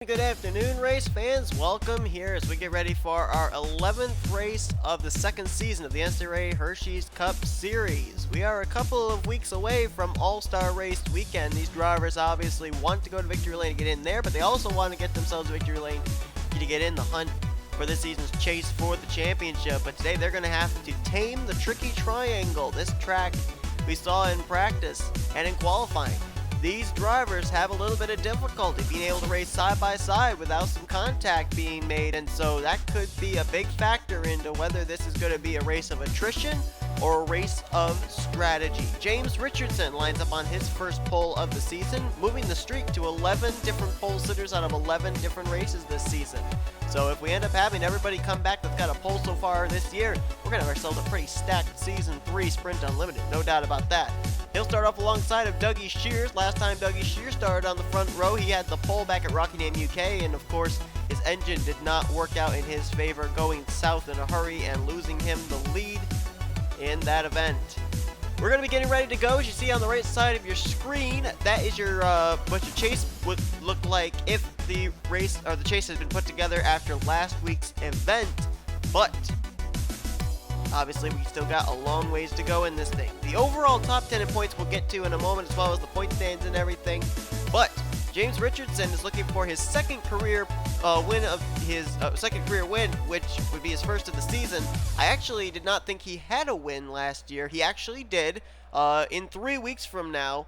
Good afternoon, race fans. Welcome here as we get ready for our 11th race of the second season of the NNSCRA Hersheys Cup Series. We are a couple of weeks away from All-Star Race Weekend. These drivers obviously want to go to Victory Lane to get in there, but they also want to get themselves to Victory Lane to get in the hunt for this season's chase for the championship. But today they're going to have to tame the tricky triangle. This track we saw in practice and in qualifying. These drivers have a little bit of difficulty being able to race side by side without some contact being made, and so that could be a big factor into whether this is going to be a race of attrition or a race of strategy. James Richardson lines up on his first pole of the season, moving the streak to 11 different pole sitters out of 11 different races this season. So if we end up having everybody come back that's got a pole so far this year, we're going to have ourselves a pretty stacked Season 3 Sprint Unlimited, no doubt about that. He'll start off alongside of Dougie Shears. Last time Dougie Shears started on the front row, he had the pole back at Rockingham, UK, and of course, his engine did not work out in his favor, going south in a hurry and losing him the lead in that event. We're going to be getting ready to go. As you see on the right side of your screen, that is your what your chase would look like if the race or the chase has been put together after last week's event. But obviously, we still got a long ways to go in this thing. The overall top 10 in points we'll get to in a moment, as well as the point stands and everything. But James Richardson is looking for his second career win of his second career win, which would be his first of the season. I actually did not think he had a win last year. He actually did. In 3 weeks from now,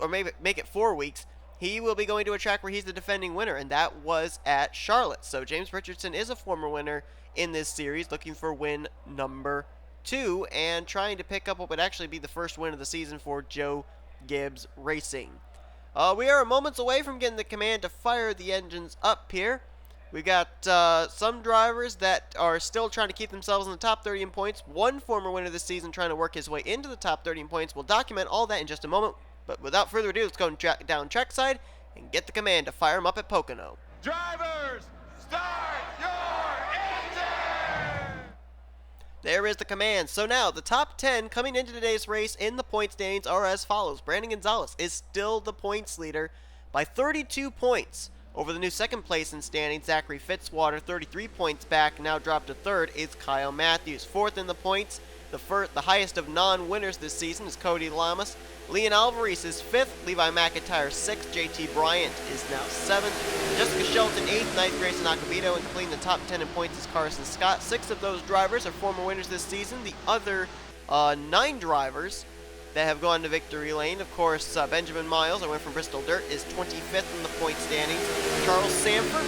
or maybe make it 4 weeks, he will be going to a track where he's the defending winner, and that was at Charlotte. So James Richardson is a former winner in this series, looking for win number 2 and trying to pick up what would actually be the first win of the season for Joe Gibbs Racing. We are moments away from getting the command to fire the engines up here. We got some drivers that are still trying to keep themselves in the top 30 in points. One former winner this season trying to work his way into the top 30 in points. We'll document all that in just a moment. But without further ado, let's go down trackside and get the command to fire them up at Pocono. Drivers, start your engine! There is the command. So now, the top 10 coming into today's race in the point standings are as follows. Brandon Gonzalez is still the points leader by 32 points. Over the new second place in standings, Zachary Fitzwater, 33 points back, now dropped to third, is Kyle Matthews. Fourth in the points, the highest of non-winners this season, is Cody Lamas. Leon Alvarez is 5th, Levi McIntyre 6th, JT Bryant is now 7th, Jessica Shelton 8th, 9th Grayson Acabito, and completing the top 10 in points is Carson Scott. 6 of those drivers are former winners this season. The other 9 drivers that have gone to Victory Lane, of course, Benjamin Miles, I went from Bristol Dirt, is 25th in the point standings. Charles Sanford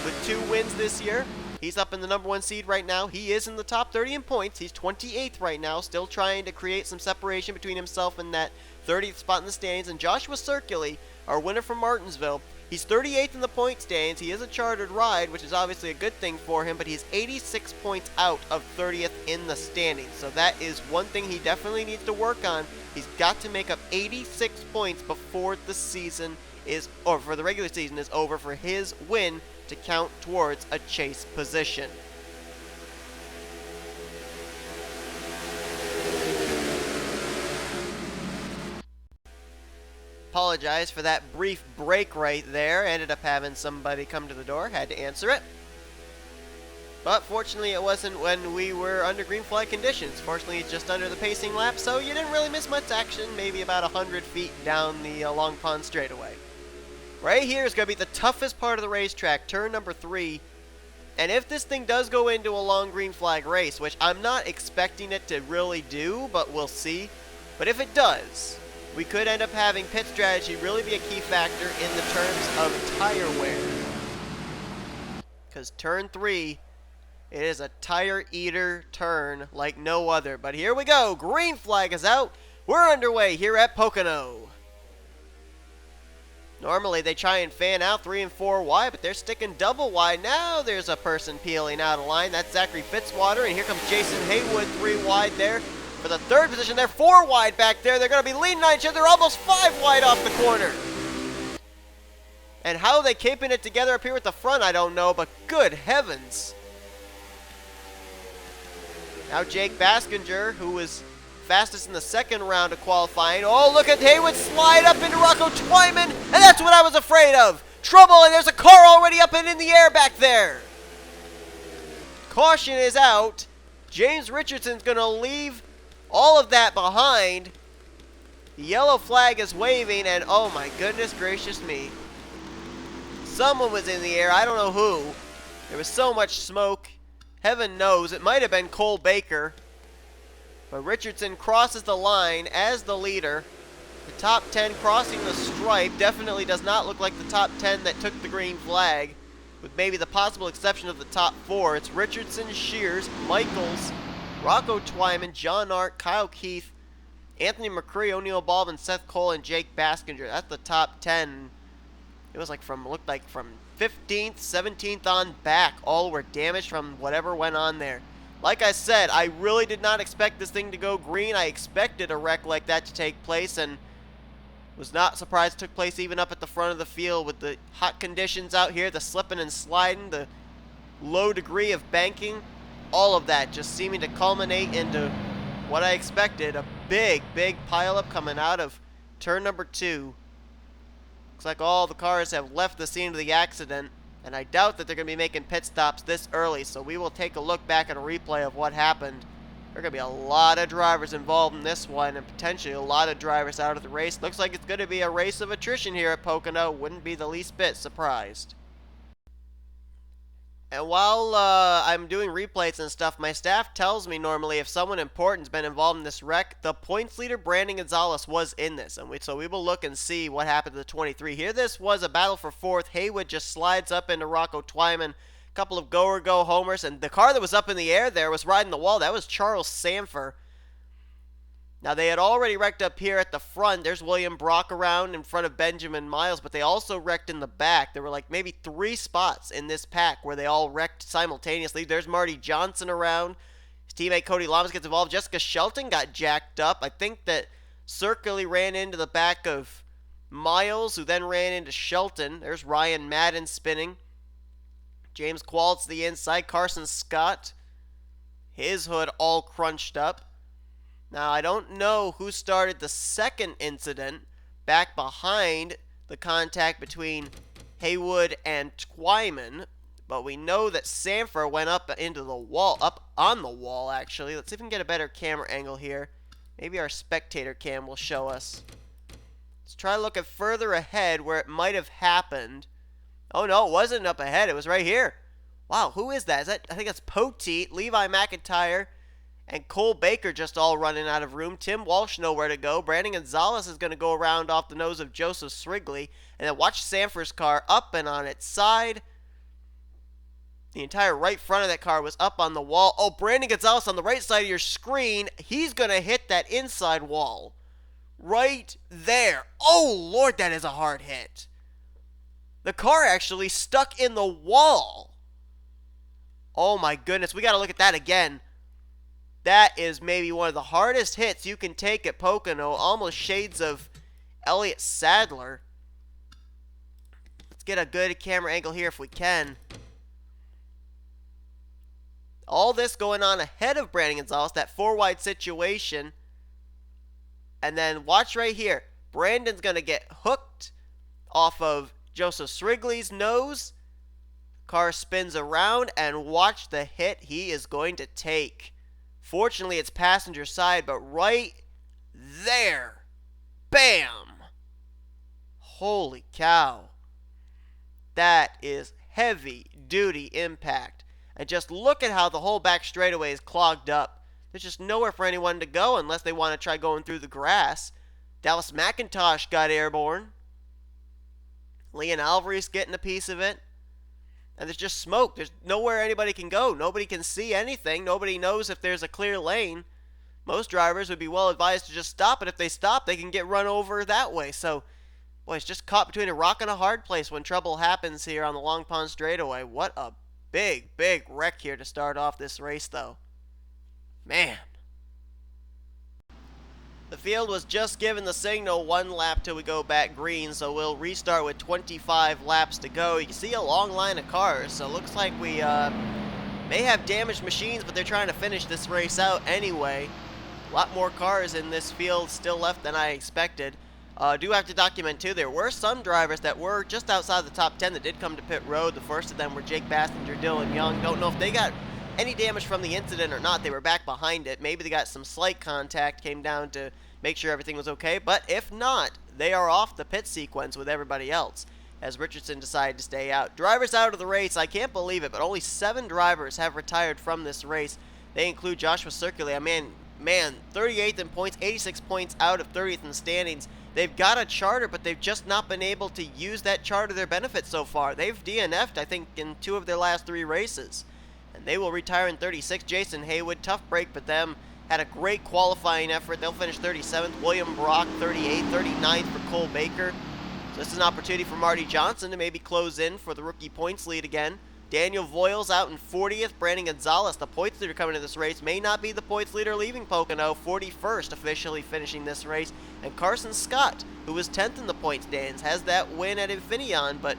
with 2 wins this year. He's up in the number 1 seed right now. He is in the top 30 in points. He's 28th right now, still trying to create some separation between himself and that 30th spot in the standings. And Joshua Circuli, our winner from Martinsville, he's 38th in the point standings. He is a chartered ride, which is obviously a good thing for him, but he's 86 points out of 30th in the standings. So that is one thing he definitely needs to work on. He's got to make up 86 points before the season is, or for the regular season is over, for his win to count towards a chase position. Apologize for that brief break right there. Ended up having somebody come to the door, had to answer it. But fortunately it wasn't when we were under green flag conditions. Fortunately it's just under the pacing lap, so you didn't really miss much action, maybe about 100 feet down the Long Pond straightaway. Right here is going to be the toughest part of the racetrack, turn number 3. And if this thing does go into a long green flag race, which I'm not expecting it to really do, but we'll see. But if it does, we could end up having pit strategy really be a key factor in the terms of tire wear. Because turn 3, it is a tire eater turn like no other. But here we go, green flag is out. We're underway here at Pocono. Normally they try and fan out 3 and 4 wide, but they're sticking double wide. Now there's a person peeling out of line. That's Zachary Fitzwater, and here comes Jason Haywood 3 wide there. For the third position, they're 4 wide back there. They're going to be leading on each other, almost 5 wide off the corner. And how they keeping it together up here at the front, I don't know, but good heavens. Now Jake Baskinger, who was fastest in the second round of qualifying. Oh, look at Haywood slide up into Rocco Twyman, and that's what I was afraid of. Trouble, and there's a car already flying in the air back there. Caution is out. James Richardson's going to leave all of that behind. The yellow flag is waving, and oh my goodness gracious me. Someone was in the air. I don't know who. There was so much smoke. Heaven knows. It might have been Cole Baker. But Richardson crosses the line as the leader. The top 10 crossing the stripe definitely does not look like the top 10 that took the green flag, with maybe the possible exception of the top 4. It's Richardson, Shears, Michaels, Rocco Twyman, John Art, Kyle Keith, Anthony McCree, O'Neal Baldwin, Seth Cole, and Jake Baskinger. That's the top 10. It was looked like from 15th, 17th on back, all were damaged from whatever went on there. Like I said, I really did not expect this thing to go green. I expected a wreck like that to take place, and was not surprised it took place even up at the front of the field with the hot conditions out here, the slipping and sliding, the low degree of banking, all of that just seeming to culminate into what I expected, a big, big pileup coming out of turn number 2. Looks like all the cars have left the scene of the accident, and I doubt that they're going to be making pit stops this early, so we will take a look back at a replay of what happened. There are going to be a lot of drivers involved in this one, and potentially a lot of drivers out of the race. Looks like it's going to be a race of attrition here at Pocono. Wouldn't be the least bit surprised. And while I'm doing replays and stuff, my staff tells me normally if someone important's been involved in this wreck, the points leader, Brandon Gonzalez, was in this. And so we will look and see what happened to the 23. Here this was a battle for 4th. Haywood just slides up into Rocco Twyman. Couple of go-or-go homers, and the car that was up in the air there was riding the wall. That was Charles Sanford. Now, they had already wrecked up here at the front. There's William Brock around in front of Benjamin Miles, but they also wrecked in the back. There were like maybe 3 spots in this pack where they all wrecked simultaneously. There's Marty Johnson around. His teammate Cody Lamas gets involved. Jessica Shelton got jacked up. I think that Circally ran into the back of Miles, who then ran into Shelton. There's Ryan Madden spinning. James Qualt's the inside. Carson Scott, his hood all crunched up. Now, I don't know who started the second incident back behind the contact between Haywood and Twyman, but we know that Sanford went up into the wall, up on the wall, actually. Let's see if we can get a better camera angle here. Maybe our spectator cam will show us. Let's try looking further ahead where it might have happened. Oh, no, it wasn't up ahead. It was right here. Wow, who is that? I think that's Poteet, Levi McIntyre, and Cole Baker just all running out of room. Tim Walsh nowhere to go. Brandon Gonzalez is going to go around off the nose of Joseph Srigley. And then watch Sanford's car up and on its side. The entire right front of that car was up on the wall. Oh, Brandon Gonzalez on the right side of your screen. He's going to hit that inside wall. Right there. Oh, Lord, that is a hard hit. The car actually stuck in the wall. Oh my goodness, we got to look at that again. That is maybe one of the hardest hits you can take at Pocono. Almost shades of Elliott Sadler. Let's get a good camera angle here if we can. All this going on ahead of Brandon Gonzalez, that 4-wide situation. And then watch right here. Brandon's going to get hooked off of Joseph Srigley's nose. Car spins around, and watch the hit he is going to take. Fortunately, it's passenger side, but right there. Bam! Holy cow. That is heavy-duty impact. And just look at how the whole back straightaway is clogged up. There's just nowhere for anyone to go unless they want to try going through the grass. Dallas McIntosh got airborne. Leon Alvarez getting a piece of it. And there's just smoke. There's nowhere anybody can go. Nobody can see anything. Nobody knows if there's a clear lane. Most drivers would be well advised to just stop, and if they stop, they can get run over that way. So, boy, it's just caught between a rock and a hard place when trouble happens here on the Long Pond straightaway. What a big, big wreck here to start off this race, though. Man. The field was just given the signal 1 lap till we go back green, so we'll restart with 25 laps to go. You can see a long line of cars, so it looks like we may have damaged machines, but they're trying to finish this race out anyway. A lot more cars in this field still left than I expected. Do have to document too, there were some drivers that were just outside the top 10 that did come to pit road. The first of them were Jake Bastinger, Dylan Young. Don't know if they got any damage from the incident or not. They were back behind it. Maybe they got some slight contact, came down to make sure everything was okay. But if not, they are off the pit sequence with everybody else, as Richardson decided to stay out. Drivers out of the race, I can't believe it, but only 7 drivers have retired from this race. They include Joshua Circuli, man, 38th in points, 86 points out of 30th in the standings. They've got a charter, but they've just not been able to use that charter to their benefit so far. They've DNF'd, I think, in 2 of their last 3 races. And they will retire in 36. Jason Haywood, tough break, but them had a great qualifying effort. They'll finish 37th. William Brock, 38th. 39th for Cole Baker. So this is an opportunity for Marty Johnson to maybe close in for the rookie points lead again. Daniel Voiles out in 40th. Brandon Gonzalez, the points leader coming to this race, may not be the points leader leaving Pocono. 41st officially finishing this race. And Carson Scott, who was 10th in the points standings, has that win at Infineon, but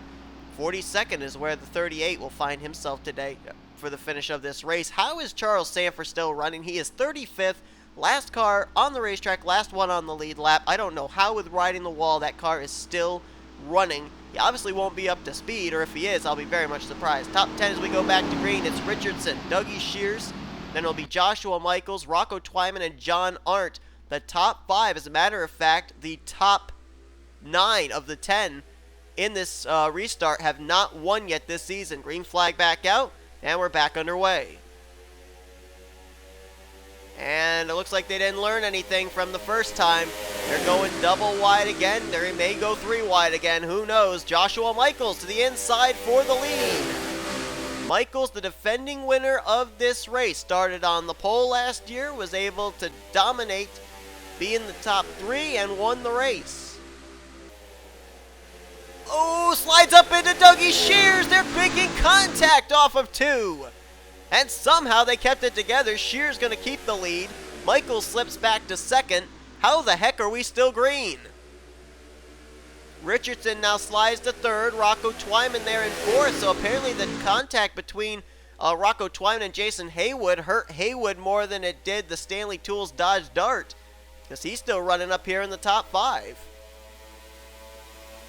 42nd is where the 38 will find himself today for the finish of this race. How is Charles Sanford still running? He is 35th. Last car on the racetrack, last one on the lead lap. I don't know how with riding the wall that car is still running. He obviously won't be up to speed, or if he is, I'll be very much surprised. Top 10 as we go back to green, it's Richardson, Dougie Shears, then it'll be Joshua Michaels, Rocco Twyman, and John Arndt. The top 5, as a matter of fact, the top 9 of the 10 in this restart have not won yet this season. Green flag back out, and we're back underway. And it looks like they didn't learn anything from the first time. They're going double wide again. They may go 3 wide again. Who knows? Joshua Michaels to the inside for the lead. Michaels, the defending winner of this race, started on the pole last year, was able to dominate, be in the top 3, and won the race. Oh, slides up into Dougie Shears. They're making contact off of 2. And somehow they kept it together. Shears going to keep the lead. Michaels slips back to 2nd. How the heck are we still green? Richardson now slides to 3rd. Rocco Twyman there in 4th. So apparently the contact between Rocco Twyman and Jason Haywood hurt Haywood more than it did the Stanley Tools Dodge Dart, because he's still running up here in the top 5.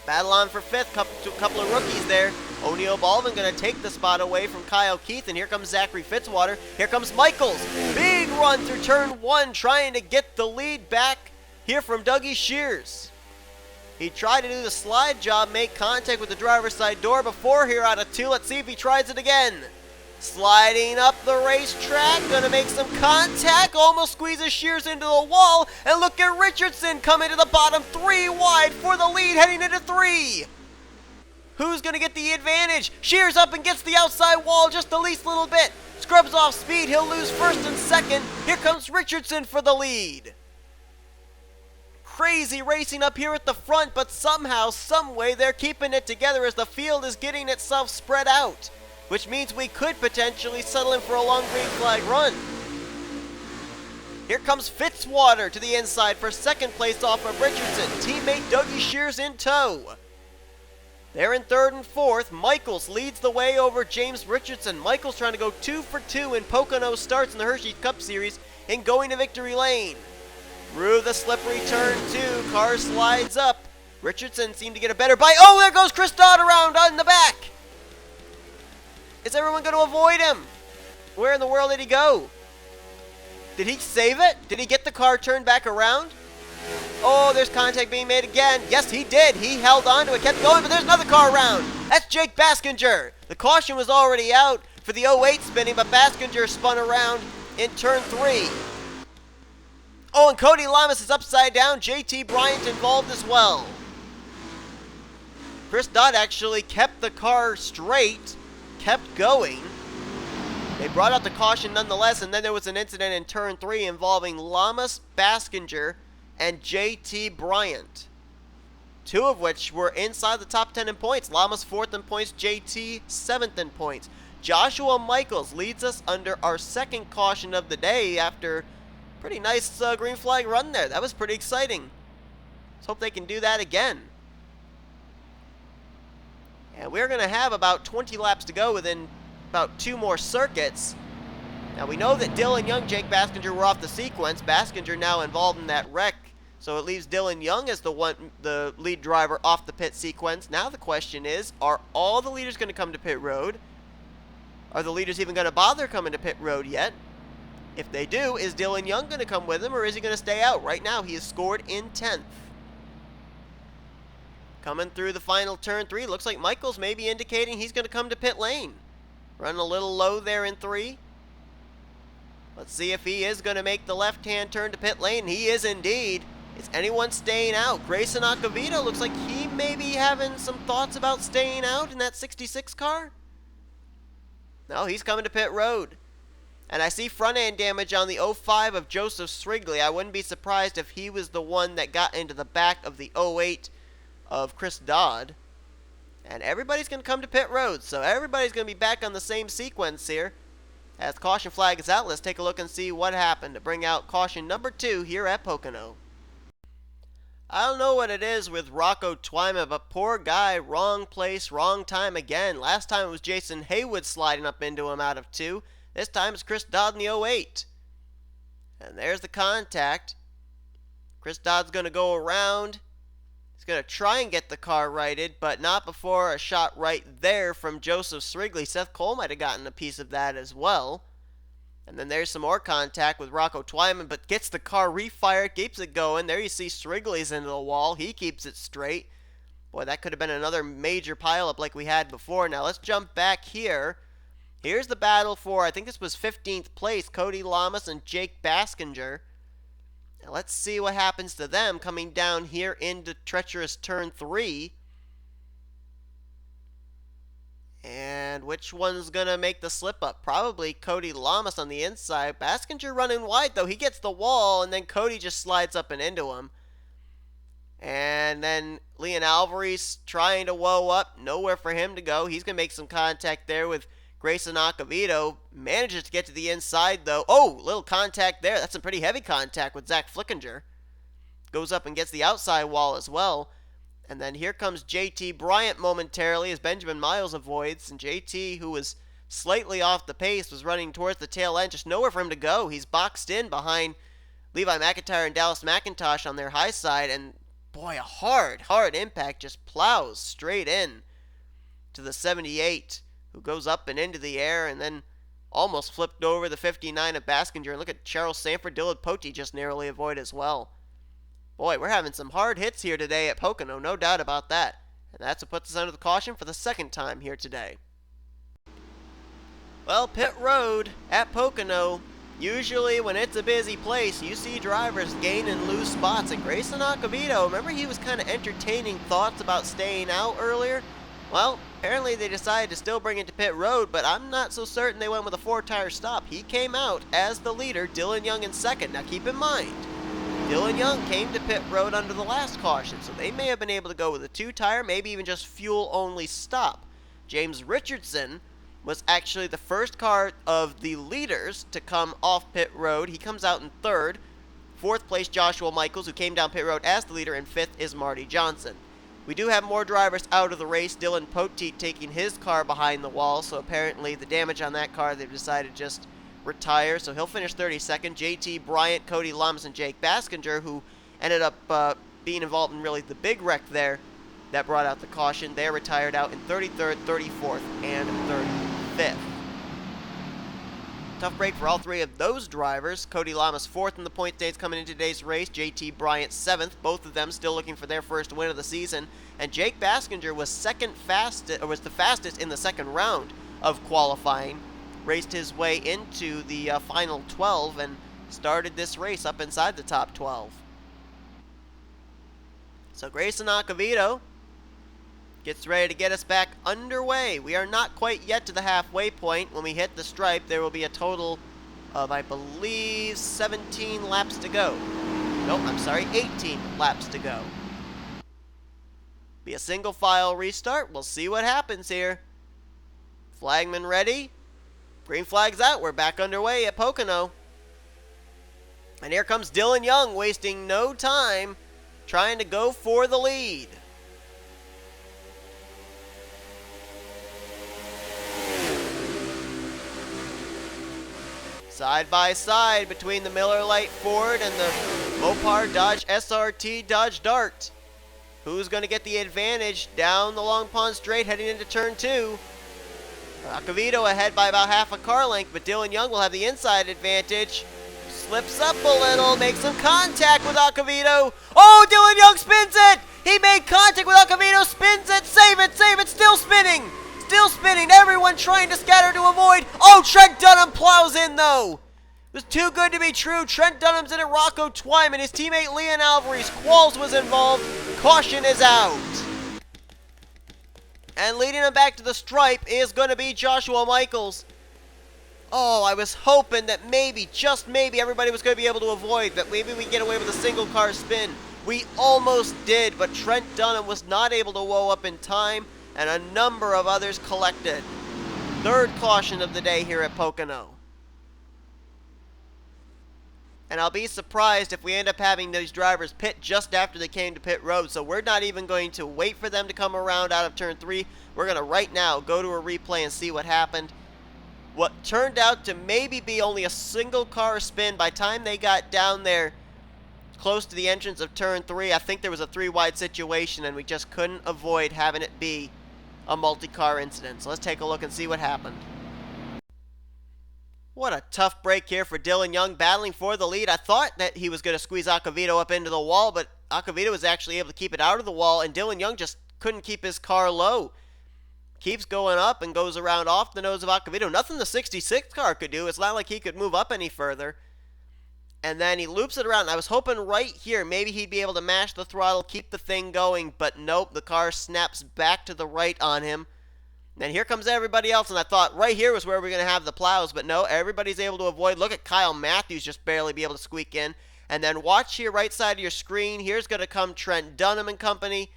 Battle on for 5th. Couple of rookies there. O'Neal Baldwin going to take the spot away from Kyle Keith, and here comes Zachary Fitzwater. Here comes Michaels. Big run through turn 1, trying to get the lead back here from Dougie Shears. He tried to do the slide job, make contact with the driver's side door before here out of 2. Let's see if he tries it again. Sliding up the racetrack, going to make some contact, almost squeezes Shears into the wall, and look at Richardson coming to the bottom, 3 wide for the lead, heading into 3. Who's going to get the advantage? Shears up and gets the outside wall just the least little bit. Scrubs off speed. He'll lose 1st and 2nd. Here comes Richardson for the lead. Crazy racing up here at the front, but somehow, someway, they're keeping it together as the field is getting itself spread out, which means we could potentially settle in for a long green flag run. Here comes Fitzwater to the inside for 2nd place off of Richardson. Teammate Dougie Shears in tow. They're in 3rd and 4th. Michaels leads the way over James Richardson. Michaels trying to go 2 for 2 in Pocono starts in the Hershey Cup Series and going to victory lane. Through the slippery turn 2, car slides up. Richardson seemed to get a better bite. Oh, there goes Chris Dodd around on the back. Is everyone going to avoid him? Where in the world did he go? Did he save it? Did he get the car turned back around? Oh, there's contact being made again. Yes, he did. He held on to it, kept going, but there's another car around. That's Jake Baskinger. The caution was already out for the 08 spinning, but Baskinger spun around in turn 3. Oh, and Cody Lamas is upside down. JT Bryant involved as well. Chris Dodd actually kept the car straight, kept going. They brought out the caution nonetheless, and then there was an incident in turn 3 involving Lamas, Baskinger, and JT Bryant, 2 of which were inside the top 10 in points. Lamas 4th in points, JT 7th in points. Joshua Michaels leads us under our 2nd caution of the day after pretty nice green flag run there. That was pretty exciting. Let's hope they can do that again. And we're going to have about 20 laps to go within about 2 more circuits. Now we know that Dylan Young, Jake Baskinger were off the sequence. Baskinger now involved in that wreck, So it leaves Dylan Young as the lead driver off the pit sequence. Now the question is, are all the leaders going to come to pit road? Are the leaders even going to bother coming to pit road yet? If they do, is Dylan Young going to come with him, or is he going to stay out? Right now, he is scored in 10th. Coming through the final turn 3, looks like Michaels may be indicating he's going to come to pit lane. Running a little low there in 3. Let's see if he is going to make the left-hand turn to pit lane. He is indeed. Is anyone staying out? Grayson Acavito looks like he may be having some thoughts about staying out in that 66 car. No, he's coming to pit road. And I see front-end damage on the 05 of Joseph Srigley. I wouldn't be surprised if he was the one that got into the back of the 08 of Chris Dodd. And everybody's going to come to pit road, so everybody's going to be back on the same sequence here. As the caution flag is out, let's take a look and see what happened to bring out caution number 2 here at Pocono. I don't know what it is with Rocco Twyma, but poor guy, wrong place, wrong time again. Last time it was Jason Haywood sliding up into him out of 2. This time it's Chris Dodd in the 08. And there's the contact. Chris Dodd's going to go around. He's going to try and get the car righted, but not before a shot right there from Joseph Srigley. Seth Cole might have gotten a piece of that as well. And then there's some more contact with Rocco Twyman, but gets the car refired, keeps it going. There you see Srigley's into the wall. He keeps it straight. Boy, that could have been another major pileup like we had before. Now let's jump back here. Here's the battle for, I think this was 15th place, Cody Lamas and Jake Baskinger. Now let's see what happens to them coming down here into treacherous turn 3. And which one's going to make the slip up? Probably Cody Lamas on the inside. Baskinger running wide, though. He gets the wall, and then Cody just slides up and into him. And then Leon Alvarez trying to woe up. Nowhere for him to go. He's going to make some contact there with Grayson Acavito. Manages to get to the inside, though. Oh, little contact there. That's some pretty heavy contact with Zach Flickinger. Goes up and gets the outside wall as well. And then here comes JT Bryant momentarily as Benjamin Miles avoids. And JT, who was slightly off the pace, was running towards the tail end. Just nowhere for him to go. He's boxed in behind Levi McIntyre and Dallas McIntosh on their high side. And boy, a hard impact just plows straight in to the 78, who goes up and into the air and then almost flipped over the 59 of Baskinger. And look at Charles Sanford. Dylan Poti just narrowly avoided as well. Boy, we're having some hard hits here today at Pocono, no doubt about that. And that's what puts us under the caution for the second time here today. Well, pit road at Pocono, usually when it's a busy place, you see drivers gain and lose spots. And Grayson Acavito, remember he was kind of entertaining thoughts about staying out earlier? Well, apparently they decided to still bring it to pit road, but I'm not so certain they went with a 4-tire stop. He came out as the leader, Dylan Young in second. Now keep in mind, Dylan Young came to pit road under the last caution, so they may have been able to go with a 2-tire, maybe even just fuel-only stop. James Richardson was actually the first car of the leaders to come off pit road. He comes out in 3rd. 4th place, Joshua Michaels, who came down pit road as the leader, and 5th is Marty Johnson. We do have more drivers out of the race. Dylan Poteet taking his car behind the wall, so apparently the damage on that car, they've decided just retire, so he'll finish 32nd. JT Bryant, Cody Lamas, and Jake Baskinger, who ended up being involved in really the big wreck there that brought out the caution. They're retired out in 33rd, 34th, and 35th. Tough break for all 3 of those drivers. Cody Lamas 4th in the point states coming into today's race. JT Bryant 7th. Both of them still looking for their first win of the season. And Jake Baskinger was the fastest in the second round of qualifying. Raced his way into the final 12 and started this race up inside the top 12. So Grayson Acavito gets ready to get us back underway. We are not quite yet to the halfway point. When we hit the stripe, there will be a total of, I believe, 17 laps to go. Nope, I'm sorry, 18 laps to go. Be a single file restart. We'll see what happens here. Flagman ready. Green flag's out. We're back underway at Pocono. And here comes Dylan Young, wasting no time, trying to go for the lead. Side by side between the Miller Lite Ford and the Mopar, Dodge, SRT, Dodge, Dart. Who's going to get the advantage down the Long Pond Straight heading into turn 2? Acavito ahead by about half a car length, but Dylan Young will have the inside advantage. Slips up a little, makes some contact with Acavito. Oh, Dylan Young spins it! He made contact with Acavito, spins it, save it, still spinning! Still spinning, everyone trying to scatter to avoid. Oh, Trent Dunham plows in though! It was too good to be true. Trent Dunham's in it, Rocco Twyman, his teammate Leon Alvarez. Qualls was involved, caution is out. And leading him back to the stripe is going to be Joshua Michaels. Oh, I was hoping that maybe, just maybe, everybody was going to be able to avoid, that maybe we get away with a single car spin. We almost did, but Trent Dunham was not able to woe up in time, and a number of others collected. Third caution of the day here at Pocono. And I'll be surprised if we end up having these drivers pit just after they came to pit road. So we're not even going to wait for them to come around out of turn 3. We're going to right now go to a replay and see what happened. What turned out to maybe be only a single car spin. By the time they got down there close to the entrance of turn 3, I think there was a 3-wide situation and we just couldn't avoid having it be a multi-car incident. So let's take a look and see what happened. What a tough break here for Dylan Young, battling for the lead. I thought that he was going to squeeze Acavito up into the wall, but Acavito was actually able to keep it out of the wall, and Dylan Young just couldn't keep his car low. Keeps going up and goes around off the nose of Acavito. Nothing the 66 car could do. It's not like he could move up any further. And then he loops it around. I was hoping right here maybe he'd be able to mash the throttle, keep the thing going, but nope, the car snaps back to the right on him. Then here comes everybody else, and I thought right here was where we're going to have the plows, but no, everybody's able to avoid. Look at Kyle Matthews just barely be able to squeak in. And then watch here, right side of your screen. Here's going to come Trent Dunham and company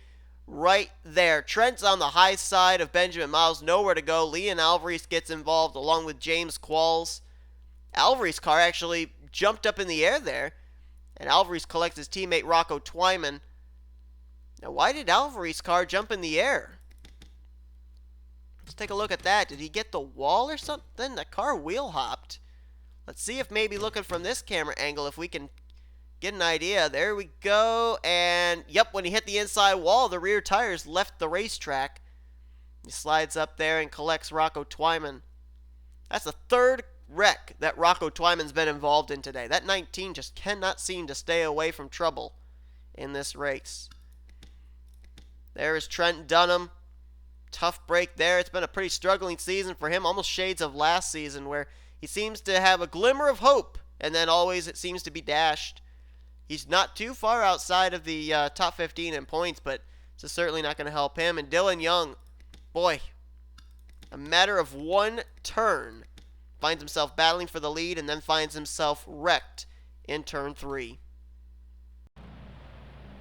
right there. Trent's on the high side of Benjamin Miles, nowhere to go. Leon Alvarez gets involved along with James Qualls. Alvarez's car actually jumped up in the air there, and Alvarez collects his teammate Rocco Twyman. Now, why did Alvarez's car jump in the air? Let's take a look at that. Did he get the wall or something? The car wheel hopped. Let's see if maybe looking from this camera angle if we can get an idea. There we go. And yep, when he hit the inside wall, the rear tires left the racetrack. He slides up there and collects Rocco Twyman. That's the third wreck that Rocco Twyman's been involved in today. That 19 just cannot seem to stay away from trouble in this race. There is Trent Dunham. Tough break there. It's been a pretty struggling season for him, almost shades of last season, where he seems to have a glimmer of hope, and then always it seems to be dashed. He's not too far outside of the top 15 in points, but it's certainly not going to help him. And Dylan Young, boy, a matter of one turn, finds himself battling for the lead and then finds himself wrecked in turn 3.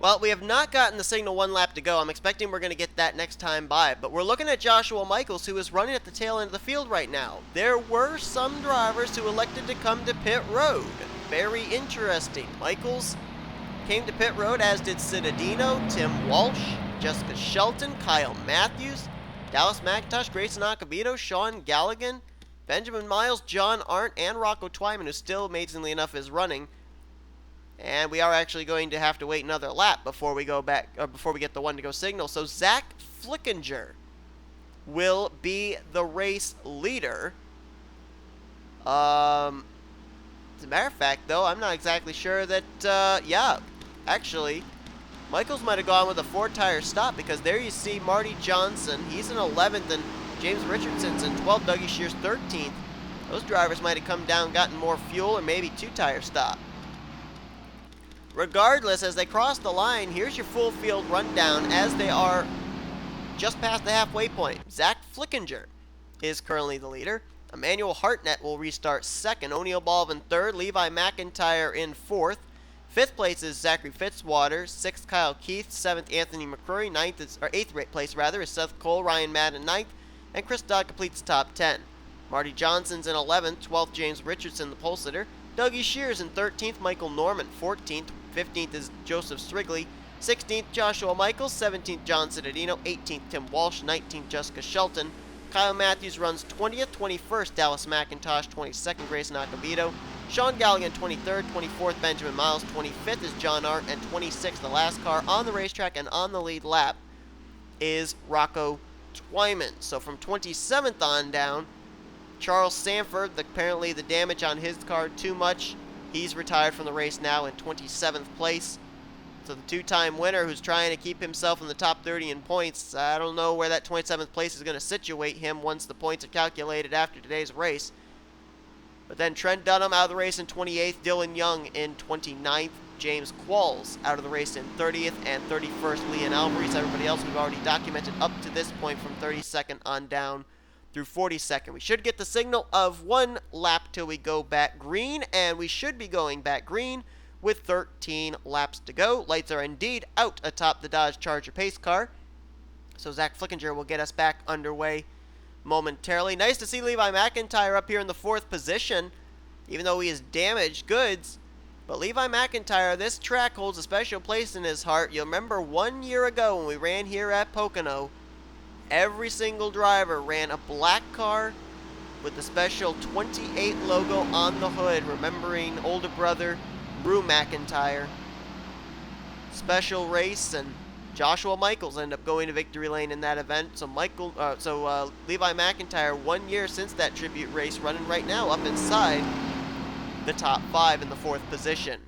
Well, we have not gotten the signal 1 lap to go. I'm expecting we're going to get that next time by. But we're looking at Joshua Michaels, who is running at the tail end of the field right now. There were some drivers who elected to come to pit road. Very interesting. Michaels came to pit road, as did Cittadino, Tim Walsh, Jessica Shelton, Kyle Matthews, Dallas McIntosh, Grayson Acavito, Sean Galligan, Benjamin Miles, John Arndt, and Rocco Twyman, who still, amazingly enough, is running. And we are actually going to have to wait another lap before we go back, or before we get the 1 to go signal. So Zach Flickinger will be the race leader. As a matter of fact, though, I'm not exactly sure that, yeah, actually, Michaels might have gone with a 4-tire stop, because there you see Marty Johnson. He's in 11th, and James Richardson's in 12th, Dougie Shears 13th. Those drivers might have come down, gotten more fuel, or maybe 2-tire stop. Regardless, as they cross the line, here's your full field rundown as they are just past the halfway point. Zach Flickinger is currently the leader. Emmanuel Hartnett will restart 2nd. O'Neal Baldwin 3rd. Levi McIntyre in 4th. 5th place is Zachary Fitzwater. 6th, Kyle Keith. 7th, Anthony McCrory. 8th place is Seth Cole. Ryan Madden 9th. And Chris Dodd completes the top 10. Marty Johnson's in 11th. 12th, James Richardson, the pole sitter. Dougie Shears in 13th. Michael Norman 14th. 15th is Joseph Strigley. 16th, Joshua Michaels. 17th, John Cittadino. 18th, Tim Walsh. 19th, Jessica Shelton. Kyle Matthews runs 20th, 21st, Dallas McIntosh, 22nd, Grayson Acevedo. Sean Galligan, 23rd, 24th, Benjamin Miles, 25th is John Art, and 26th, the last car on the racetrack and on the lead lap, is Rocco Twyman. So from 27th on down, Charles Sanford, apparently the damage on his car too much. He's retired from the race now in 27th place. So the two-time winner who's trying to keep himself in the top 30 in points, I don't know where that 27th place is going to situate him once the points are calculated after today's race. But then Trent Dunham out of the race in 28th, Dylan Young in 29th, James Qualls out of the race in 30th, and 31st, Leon Alvarez. Everybody else we've already documented up to this point from 32nd on down through 42nd. We should get the signal of 1 lap till we go back green, and we should be going back green with 13 laps to go. Lights are indeed out atop the Dodge Charger pace car, so Zach Flickinger will get us back underway momentarily. Nice to see Levi McIntyre up here in the 4th position, even though he has damaged goods. But Levi McIntyre, this track holds a special place in his heart. You'll remember 1 year ago when we ran here at Pocono, every single driver ran a black car with the special 28 logo on the hood, remembering older brother Brew McIntyre. Special race, and Joshua Michaels ended up going to victory lane in that event. So Levi McIntyre, 1 year since that tribute race, running right now up inside the top 5 in the 4th position.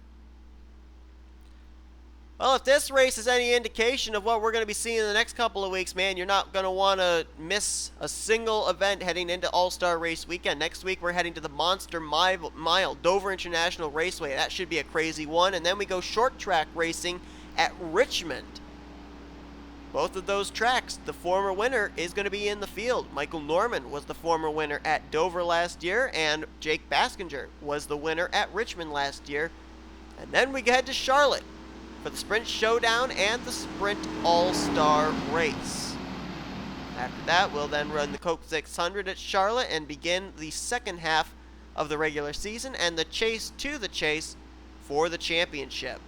Well, if this race is any indication of what we're going to be seeing in the next couple of weeks, man, you're not going to want to miss a single event heading into All-Star Race Weekend. Next week, we're heading to the Monster Mile, Dover International Raceway. That should be a crazy one. And then we go short track racing at Richmond. Both of those tracks, the former winner is going to be in the field. Michael Norman was the former winner at Dover last year, and Jake Baskinger was the winner at Richmond last year. And then we head to Charlotte for the Sprint Showdown and the Sprint All-Star Race. After that, we'll then run the Coke 600 at Charlotte and begin the second half of the regular season and the chase to the chase for the championship.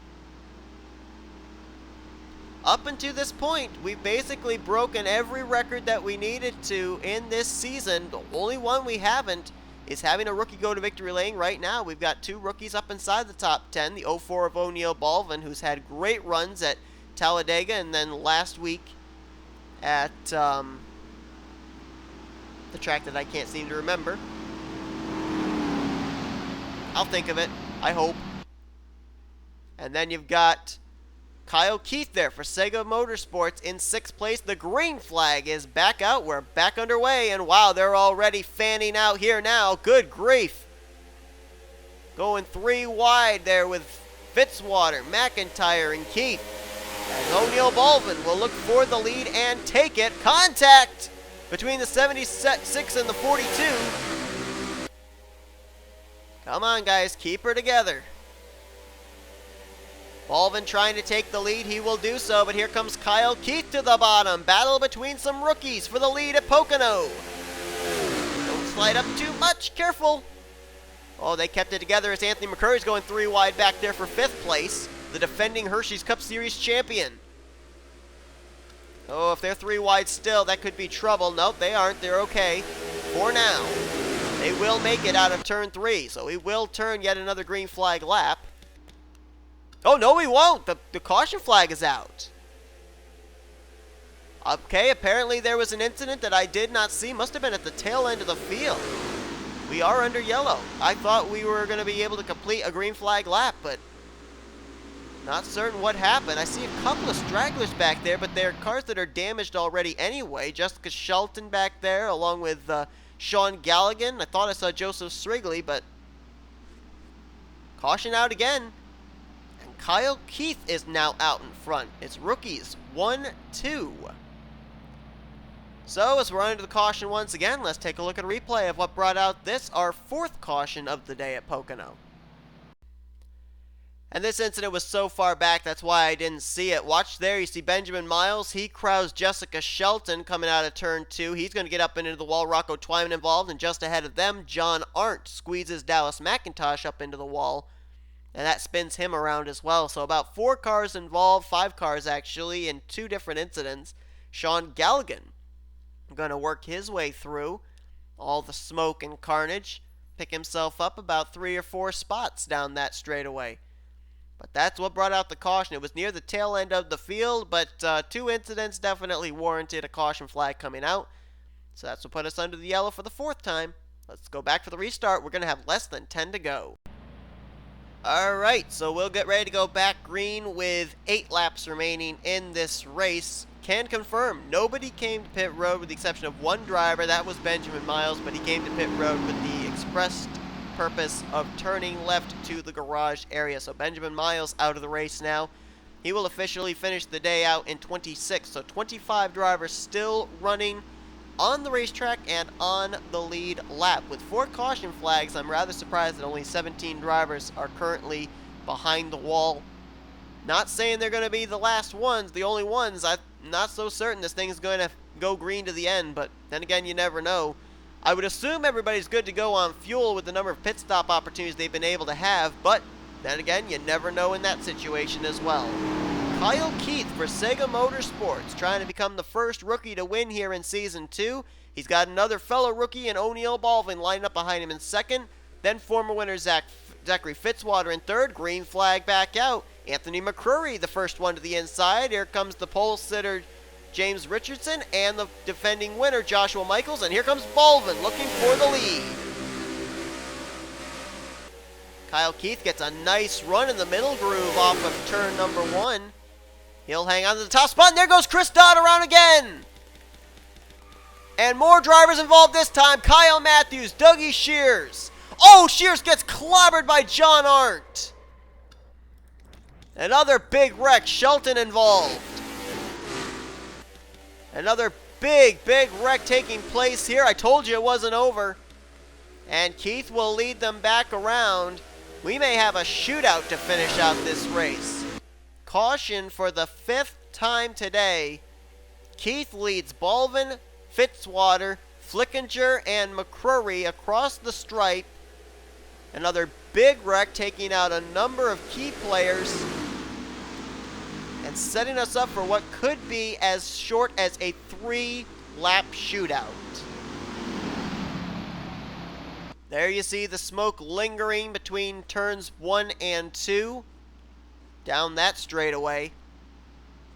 Up until this point, we've basically broken every record that we needed to in this season. The only one we haven't is having a rookie go to victory lane right now. We've got 2 rookies up inside the top 10. The 04 of O'Neill Baldwin, who's had great runs at Talladega, and then last week at the track that I can't seem to remember. I'll think of it, I hope. And then you've got Kyle Keith there for Sega Motorsports in 6th place. The green flag is back out. We're back underway, and wow, they're already fanning out here now. Good grief. Going 3 wide there with Fitzwater, McIntyre, and Keith. As O'Neill Baldwin will look for the lead and take it. Contact between the 76 and the 42. Come on, guys, keep her together. Baldwin trying to take the lead. He will do so, but here comes Kyle Keith to the bottom. Battle between some rookies for the lead at Pocono. Don't slide up too much. Careful. Oh, they kept it together as Anthony McCurry's going 3 wide back there for 5th place. The defending Hersheys Cup Series champion. Oh, if they're 3 wide still, that could be trouble. Nope, they aren't. They're okay for now. They will make it out of turn 3, so he will turn yet another green flag lap. Oh, no, he won't. The caution flag is out. Okay, apparently there was an incident that I did not see. Must have been at the tail end of the field. We are under yellow. I thought we were going to be able to complete a green flag lap, but not certain what happened. I see a couple of stragglers back there, but they're cars that are damaged already anyway. Jessica Shelton back there, along with Sean Galligan. I thought I saw Joseph Srigley, but caution out again. Kyle Keith is now out in front. It's rookies 1, 2. So as we're under the caution once again, let's take a look at a replay of what brought out this, our 4th caution of the day at Pocono. And this incident was so far back, that's why I didn't see it. Watch there, you see Benjamin Miles. He crowds Jessica Shelton coming out of turn 2. He's going to get up into the wall. Rocco Twyman involved, and just ahead of them, John Arndt squeezes Dallas McIntosh up into the wall. And that spins him around as well. So about 4 cars involved, 5 cars actually, in 2 different incidents. Sean Galligan going to work his way through all the smoke and carnage, pick himself up about 3 or 4 spots down that straightaway. But that's what brought out the caution. It was near the tail end of the field, but 2 incidents definitely warranted a caution flag coming out. So that's what put us under the yellow for the 4th time. Let's go back for the restart. We're going to have less than 10 to go. Alright, so we'll get ready to go back green with 8 laps remaining in this race. Can confirm, nobody came to pit road with the exception of 1 driver. That was Benjamin Miles, but he came to pit road with the expressed purpose of turning left to the garage area. So Benjamin Miles out of the race now. He will officially finish the day out in 26. So 25 drivers still running on the racetrack and on the lead lap. With 4 caution flags, I'm rather surprised that only 17 drivers are currently behind the wall. Not saying they're going to be the last ones, the only ones. I'm not so certain this thing's going to go green to the end, but then again, you never know. I would assume everybody's good to go on fuel with the number of pit stop opportunities they've been able to have, but then again, you never know in that situation as well. Kyle Keith for Sega Motorsports, trying to become the first rookie to win here in Season 2. He's got another fellow rookie in O'Neal Baldwin lined up behind him in 2nd. Then former winner Zachary Fitzwater in 3rd. Green flag back out. Anthony McCrory, the first one to the inside. Here comes the pole sitter James Richardson and the defending winner Joshua Michaels. And here comes Baldwin looking for the lead. Kyle Keith gets a nice run in the middle groove off of turn number 1. He'll hang on to the top spot, and there goes Chris Dodd around again. And more drivers involved this time. Kyle Matthews, Dougie Shears. Oh, Shears gets clobbered by John Arndt. Another big wreck, Shelton involved. Another big wreck taking place here. I told you it wasn't over. And Keith will lead them back around. We may have a shootout to finish out this race. Caution for the 5th time today. Keith leads Baldwin, Fitzwater, Flickinger, and McCrory across the stripe. Another big wreck taking out a number of key players and setting us up for what could be as short as a 3-lap shootout. There you see the smoke lingering between turns 1 and 2. Down that straightaway.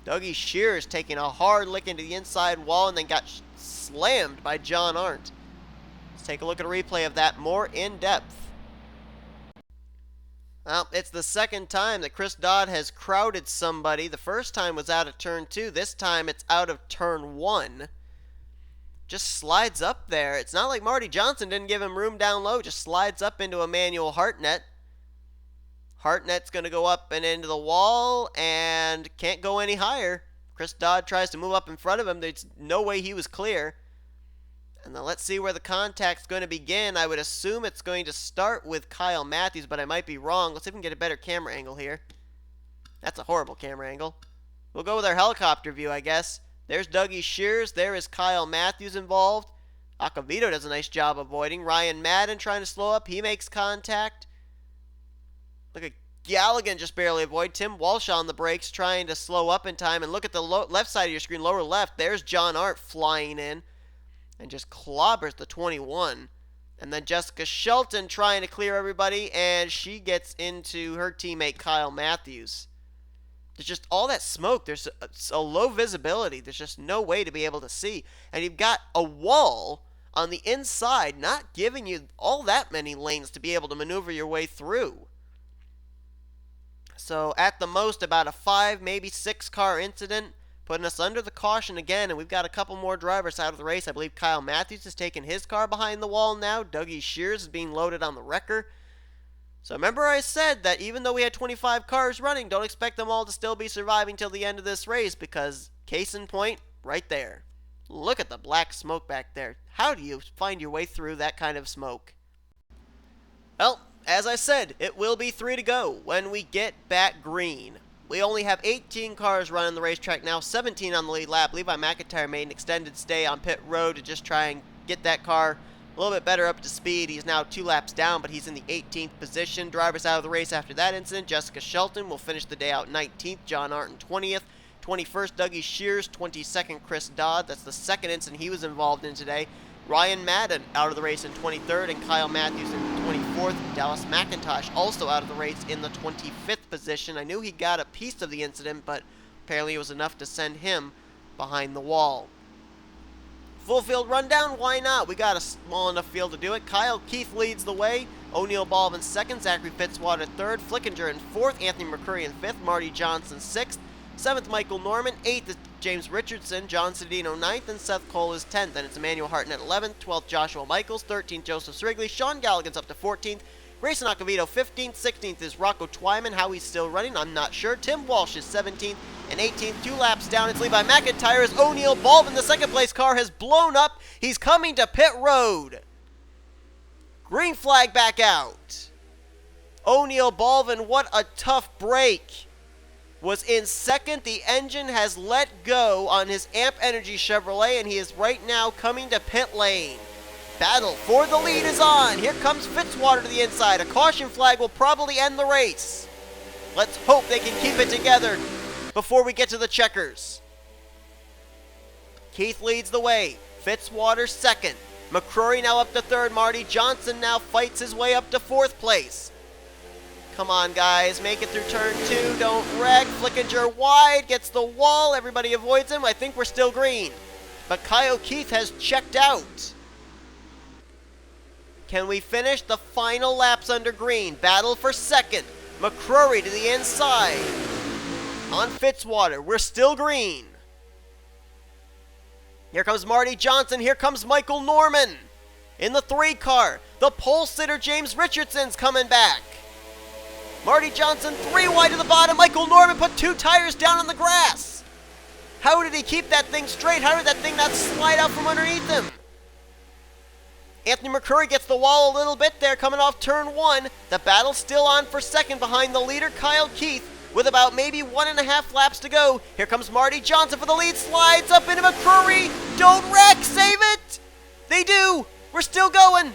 Dougie Shears taking a hard lick into the inside wall and then got slammed by John Arndt. Let's take a look at a replay of that more in depth. Well, it's the 2nd time that Chris Dodd has crowded somebody. The first time was out of turn 2. This time it's out of turn 1. Just slides up there. It's not like Marty Johnson didn't give him room down low. Just slides up into a manual Hartnett. Hartnett's going to go up and into the wall and can't go any higher. Chris Dodd tries to move up in front of him. There's no way he was clear. And then let's see where the contact's going to begin. I would assume it's going to start with Kyle Matthews, but I might be wrong. Let's see if we can get a better camera angle here. That's a horrible camera angle. We'll go with our helicopter view, I guess. There's Dougie Shears. There is Kyle Matthews involved. Acavito does a nice job avoiding. Ryan Madden trying to slow up. He makes contact. Look at Galligan just barely avoid. Tim Walsh on the brakes trying to slow up in time. And look at the left side of your screen, lower left. There's John Arndt flying in and just clobbers the 21. And then Jessica Shelton trying to clear everybody, and she gets into her teammate Kyle Matthews. There's just all that smoke. There's a low visibility. There's just no way to be able to see. And you've got a wall on the inside not giving you all that many lanes to be able to maneuver your way through. So at the most, about a 5, maybe 6 car incident, putting us under the caution again, and we've got a couple more drivers out of the race. I believe Kyle Matthews has taken his car behind the wall now. Dougie Shears is being loaded on the wrecker. So remember I said that even though we had 25 cars running, don't expect them all to still be surviving till the end of this race, because case in point, right there. Look at the black smoke back there. How do you find your way through that kind of smoke? Well, as I said, it will be 3 to go when we get back green. We only have 18 cars running the racetrack now, 17 on the lead lap. Levi McIntyre made an extended stay on pit road to just try and get that car a little bit better up to speed. He's now 2 laps down, but he's in the 18th position. Drivers out of the race after that incident. Jessica Shelton will finish the day out 19th. John Arndt 20th. 21st, Dougie Shears. 22nd, Chris Dodd. That's the second incident he was involved in today. Ryan Madden out of the race in 23rd, and Kyle Matthews in 24th. Dallas McIntosh also out of the race in the 25th position. I knew he got a piece of the incident, but apparently it was enough to send him behind the wall. Full field rundown, why not? We got a small enough field to do it. Kyle Keith leads the way. O'Neill Baldwin second, Zachary Fitzwater third, Flickinger in fourth, Anthony McCurry in fifth, Marty Johnson sixth, seventh Michael Norman, eighth is James Richardson, John Sedino ninth, and Seth Cole is 10th. Then it's Emmanuel Hartnett 11th, 12th Joshua Michaels, 13th Joseph Srigley, Sean Galligan's up to 14th, Grayson Acavito 15th, 16th is Rocco Twyman. How he's still running, I'm not sure. Tim Walsh is 17th, and 18th, 2 laps down, it's Levi McIntyre as O'Neill Baldwin, the second place car, has blown up. He's coming to pit road. Green flag back out. O'Neill Baldwin, what a tough break. Was in second. The engine has let go on his Amp Energy Chevrolet, and he is right now coming to pit lane. Battle for the lead is on. Here comes Fitzwater to the inside. A caution flag will probably end the race. Let's hope they can keep it together before we get to the checkers. Keith leads the way. Fitzwater second. McCrory now up to third. Marty Johnson now fights his way up to fourth place. Come on, guys. Make it through turn 2. Don't wreck. Flickinger wide. Gets the wall. Everybody avoids him. I think we're still green. But Kyle Keith has checked out. Can we finish the final laps under green? Battle for second. McCrory to the inside. On Fitzwater. We're still green. Here comes Marty Johnson. Here comes Michael Norman. In the 3 car. The pole sitter James Richardson's coming back. Marty Johnson 3 wide to the bottom. Michael Norman put 2 tires down on the grass. How did he keep that thing straight? How did that thing not slide out from underneath him? Anthony McCurry gets the wall a little bit there coming off turn 1. The battle's still on for second behind the leader, Kyle Keith, with about maybe 1.5 laps to go. Here comes Marty Johnson for the lead. Slides up into McCurry. Don't wreck. Save it. They do. We're still going.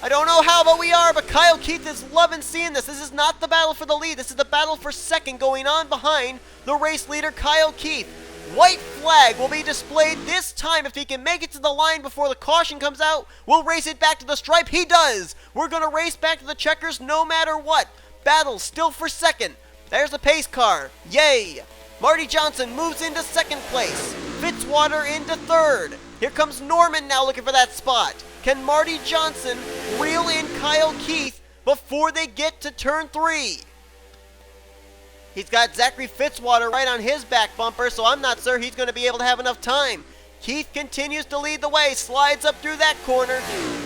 I don't know how, but we are. But Kyle Keith is loving seeing this. This is not the battle for the lead. This is the battle for second going on behind the race leader, Kyle Keith. White flag will be displayed this time. If he can make it to the line before the caution comes out, we'll race it back to the stripe. He does. We're going to race back to the checkers no matter what. Battle still for second. There's the pace car. Yay. Marty Johnson moves into second place. Fitzwater into third. Here comes Norman now looking for that spot. Can Marty Johnson reel in Kyle Keith before they get to turn 3? He's got Zachary Fitzwater right on his back bumper, so I'm not sure he's going to be able to have enough time. Keith continues to lead the way, slides up through that corner.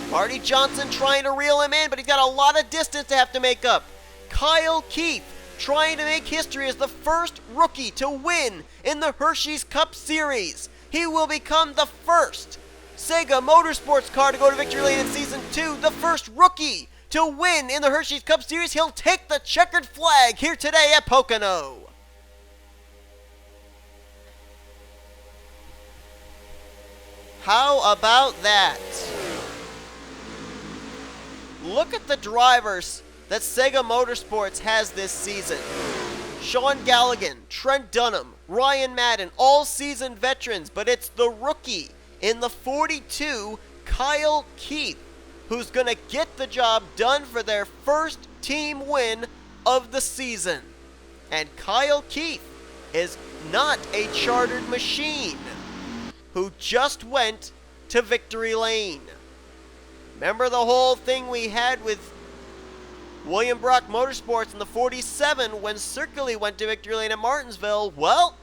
Marty Johnson trying to reel him in, but he's got a lot of distance to have to make up. Kyle Keith trying to make history as the first rookie to win in the Hersheys Cup Series. He will become the first Sega Motorsports car to go to victory lane in Season 2, the first rookie to win in the Hersheys Cup Series. He'll take the checkered flag here today at Pocono. How about that? Look at the drivers that Sega Motorsports has this season. Sean Galligan, Trent Dunham, Ryan Madden, all seasoned veterans, but it's the rookie in the 42, Kyle Keith, who's going to get the job done for their first team win of the season. And Kyle Keith is not a chartered machine who just went to victory lane. Remember the whole thing we had with William Brock Motorsports in the 47 when Circoli went to victory lane at Martinsville? Well,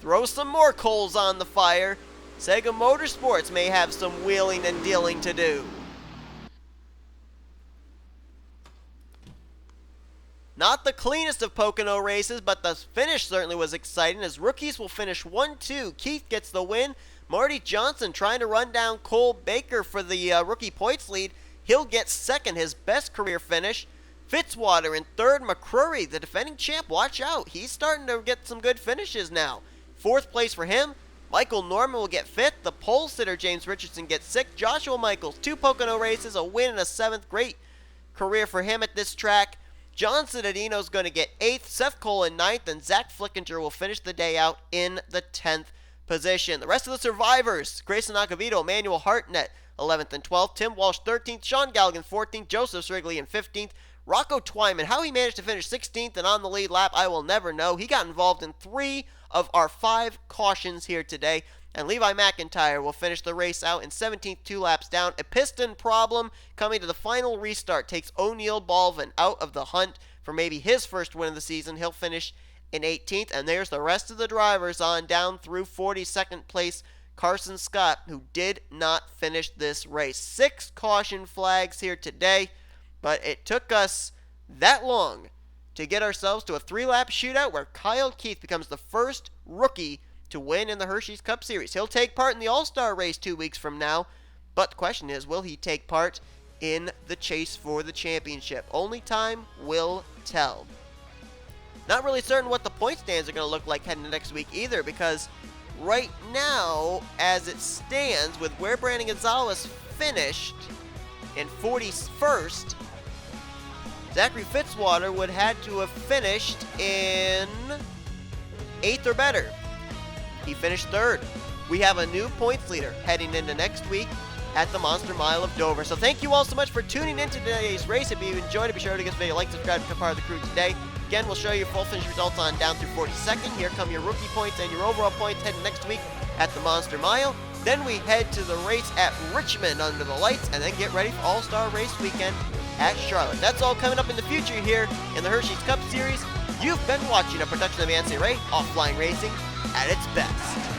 throw some more coals on the fire. Sega Motorsports may have some wheeling and dealing to do. Not the cleanest of Pocono races, but the finish certainly was exciting as rookies will finish 1-2. Keith gets the win. Marty Johnson trying to run down Cole Baker for the rookie points lead. He'll get second, his best career finish. Fitzwater in third. McCrory, the defending champ, watch out. He's starting to get some good finishes now. Fourth place for him. Michael Norman will get fifth. The pole sitter James Richardson gets sixth. Joshua Michaels, 2 Pocono races, a win and a 7th. Great career for him at this track. John Cittadino's going to get 8th, Seth Cole in 9th, and Zach Flickinger will finish the day out in the 10th position. The rest of the survivors, Grayson Acavito, Emmanuel Hartnett, 11th and 12th, Tim Walsh, 13th, Sean Galligan, 14th, Joseph Srigley in 15th, Rocco Twyman. How he managed to finish 16th and on the lead lap, I will never know. He got involved in 3 of our 5 cautions here today. And Levi McIntyre will finish the race out in 17th, 2 laps down. A piston problem coming to the final restart takes O'Neal Baldwin out of the hunt for maybe his first win of the season. He'll finish in 18th. And there's the rest of the drivers on down through 42nd place. Carson Scott, who did not finish this race. 6 caution flags here today, but it took us that long to get ourselves to a 3-lap shootout where Kyle Keith becomes the first rookie to win in the Hersheys Cup Series. He'll take part in the All-Star race 2 weeks from now, but the question is, will he take part in the chase for the championship? Only time will tell. Not really certain what the point stands are going to look like heading into next week either, because right now, as it stands, with where Brandon Gonzalez finished in 41st, Zachary Fitzwater would had to have finished in 8th or better. He finished 3rd. We have a new points leader heading into next week at the Monster Mile of Dover. So thank you all so much for tuning in to today's race. If you enjoyed it, be sure to give this video a like, subscribe, become part of the crew today. Again, we'll show you full finish results on down through 42nd. Here come your rookie points and your overall points heading next week at the Monster Mile. Then we head to the race at Richmond under the lights, and then get ready for All-Star Race Weekend at Charlotte. That's all coming up in the future here in the Hersheys Cup Series. You've been watching a production of NNSCRA Offline Racing at its best.